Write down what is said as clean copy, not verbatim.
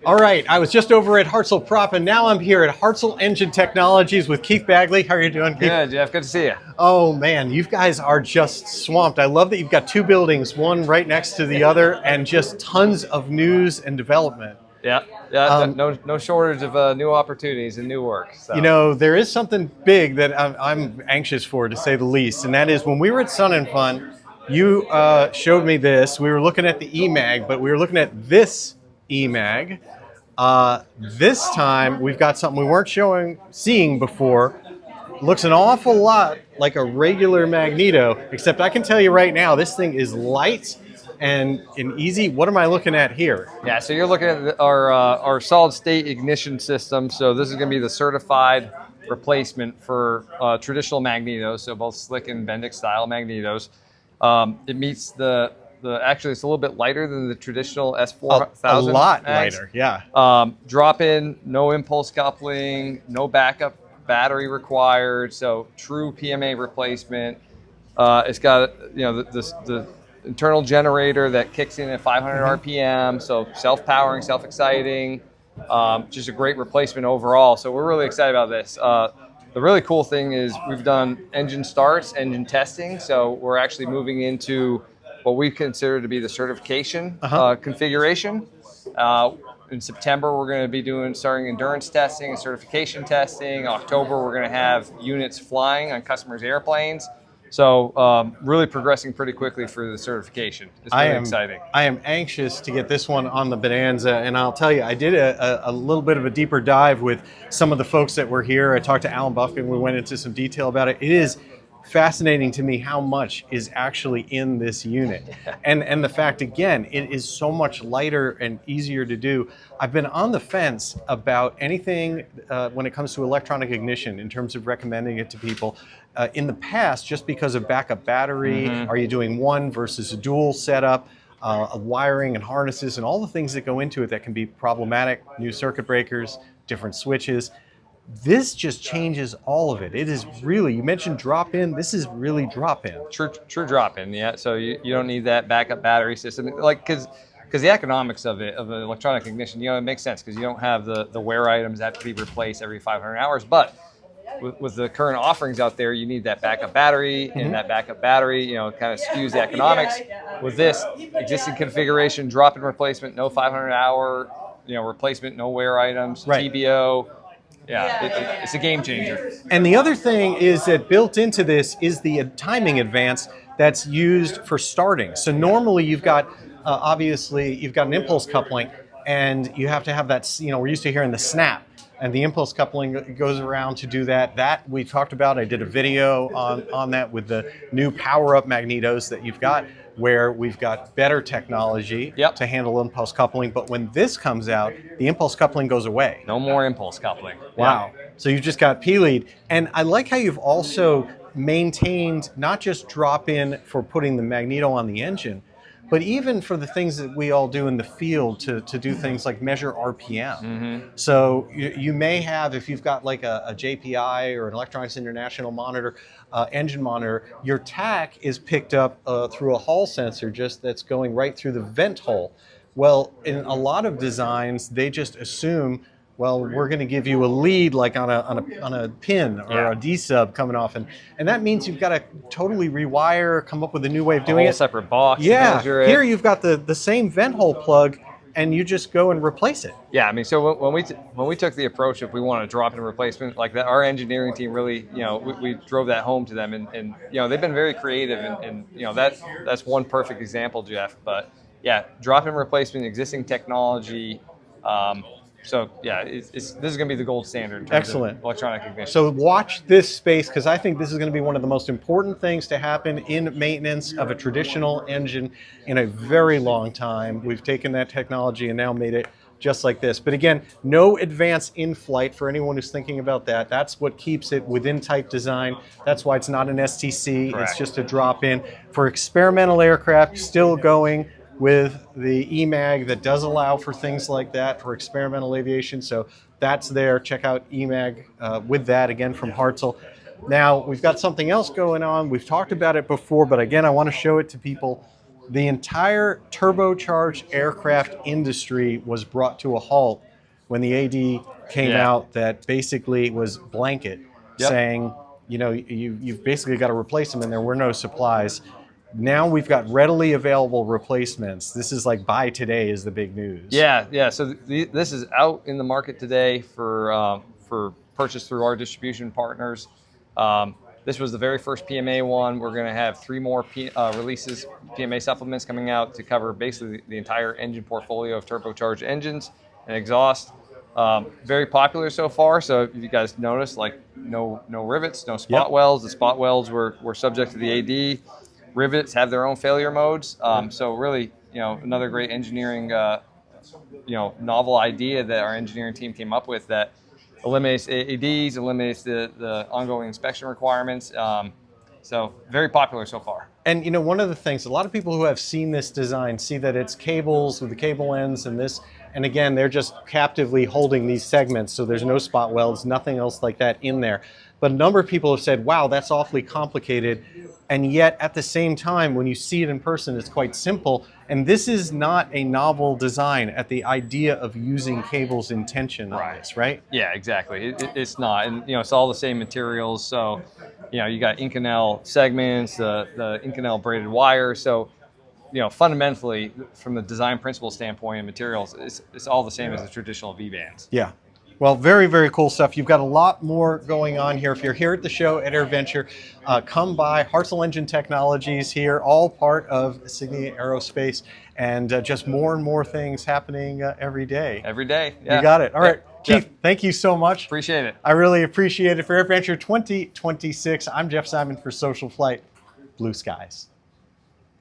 All right, I was just over at Hartzell Prop, and now I'm here at Hartzell Engine Technologies with Keith Bagley. How are you doing, Keith? Good, Jeff. Good to see you. Oh man, you guys are just swamped. I love that you've got two buildings, one right next to the other, and just tons of news and development. Yeah. No shortage of new opportunities and new work. So. You know, there is something big that I'm anxious for, to say the least, and that is when we were at Sun and Fun, you showed me this. We were looking at the eMag, but we were looking at this eMag. This time we've got something we weren't seeing before. Looks an awful lot like a regular Magneto, except I can tell you right now, this thing is light and easy. What am I looking at here? Yeah, so you're looking at our solid state ignition system. So this is going to be the certified replacement for traditional Magnetos, so both slick and Bendix style Magnetos. It meets actually it's a little bit lighter than the traditional S4000. A lot mags. lighter, yeah. Drop in, no impulse coupling, no backup battery required, so true PMA replacement. It's got the internal generator that kicks in at 500 RPM, so self-powering, self-exciting. Just a great replacement overall. So we're really excited about this. The really cool thing is we've done engine starts, engine testing, so we're actually moving into what we consider to be the certification configuration. In September, we're going to be starting endurance testing and certification testing. October, we're going to have units flying on customers' airplanes. So really progressing pretty quickly for the certification. It's really exciting. I am anxious to get this one on the Bonanza, and I'll tell you, I did a little bit of a deeper dive with some of the folks that were here. I talked to Alan Buffkin, we went into some detail about it. It is fascinating to me how much is actually in this unit. And the fact, again, it is so much lighter and easier to do. I've been on the fence about anything when it comes to electronic ignition in terms of recommending it to people. In the past, just because of backup battery, are you doing one versus a dual setup, of wiring and harnesses and all the things that go into it that can be problematic, new circuit breakers, different switches. This just changes all of it. It is really, you mentioned drop-in, this is really drop-in. True drop-in, yeah. So you don't need that backup battery system, like because the economics of an electronic ignition, it makes sense because you don't have the wear items that have to be replaced every 500 hours. But with the current offerings out there, you need that backup battery, and that backup battery, kind of skews the economics. With this existing configuration, drop-in replacement, no 500-hour, replacement, no wear items, right. TBO. Yeah, it's a game changer. And the other thing is that built into this is the timing advance that's used for starting. So normally you've got, obviously, you've got an impulse coupling, and you have to have that, we're used to hearing the snap. And the impulse coupling goes around to do that. That we talked about. I did a video on that with the new power-up Magnetos that you've got, where we've got better technology to handle impulse coupling. But when this comes out, the impulse coupling goes away. No more impulse coupling. Wow. Yeah. So you've just got P-lead. And I like how you've also maintained not just drop-in for putting the Magneto on the engine, but even for the things that we all do in the field to do things like measure RPM. So you may have, if you've got like a JPI or an Electronics International monitor, engine monitor, your TAC is picked up through a Hall sensor that's going right through the vent hole. Well, in a lot of designs, they just assume, well, we're going to give you a lead like on a pin or a D-sub coming off. And that means you've got to totally rewire, come up with a new way of doing it. A separate box. Yeah, here you've got the same vent hole plug, and you just go and replace it. Yeah, I mean, so when we took the approach, if we want to drop in replacement like that, our engineering team really, we drove that home to them, and they've bbeen very creative, and that's one perfect example, Jeff. But yeah, drop in replacement, existing technology. So yeah, this is going to be the gold standard in terms of electronic ignition. So watch this space, because I think this is going to be one of the most important things to happen in maintenance of a traditional engine in a very long time. We've taken that technology and now made it just like this. But again, no advance in flight for anyone who's thinking about that. That's what keeps it within type design. That's why it's not an STC. Correct. It's just a drop-in. For experimental aircraft, still going with the eMag that does allow for things like that for experimental aviation. So that's there. Check out eMag with that, again, from Hartzell. Now, we've got something else going on. We've talked about it before, but again, I want to show it to people. the entire turbocharged aircraft industry was brought to a halt when the AD came out that basically was blanket saying, you know, you've basically got to replace them, and there were no supplies. Now we've got readily available replacements. This is like buy today is the big news. Yeah. So this is out in the market today for purchase through our distribution partners. This was the very first PMA one. We're going to have 3 more releases, PMA supplements coming out to cover basically the entire engine portfolio of turbocharged engines and exhaust. Very popular so far. So if you guys notice, like no rivets, no spot welds. The spot welds were subject to the AD. Rivets have their own failure modes. So really, you know, another great engineering, you know, novel idea that our engineering team came up with that eliminates ADs, eliminates the ongoing inspection requirements. So very popular so far. And you know, one of the things, a lot of people who have seen this design see that it's cables with the cable ends and this, and again, they're just captively holding these segments, so there's no spot welds, nothing else like that in there. But a number of people have said, wow, that's awfully complicated. And yet at the same time, when you see it in person, it's quite simple. And this is not a novel design at the idea of using cables in tension on this, right? Yeah, exactly. It's not. And, you know, it's all the same materials. So, you know, you got Inconel segments, the Inconel braided wire. So, you know, fundamentally, from the design principle standpoint and materials, it's all the same as the traditional V-bands. Yeah. Well, very, very cool stuff. You've got a lot more going on here. If you're here at the show at AirVenture, come by. Hartzell Engine Technologies here, all part of Signia Aerospace, and just more and more things happening every day. Every day, yeah. You got it. All right, Keith, thank you so much. Appreciate it. I really appreciate it. For AirVenture 2026, I'm Jeff Simon for Social Flight. Blue skies.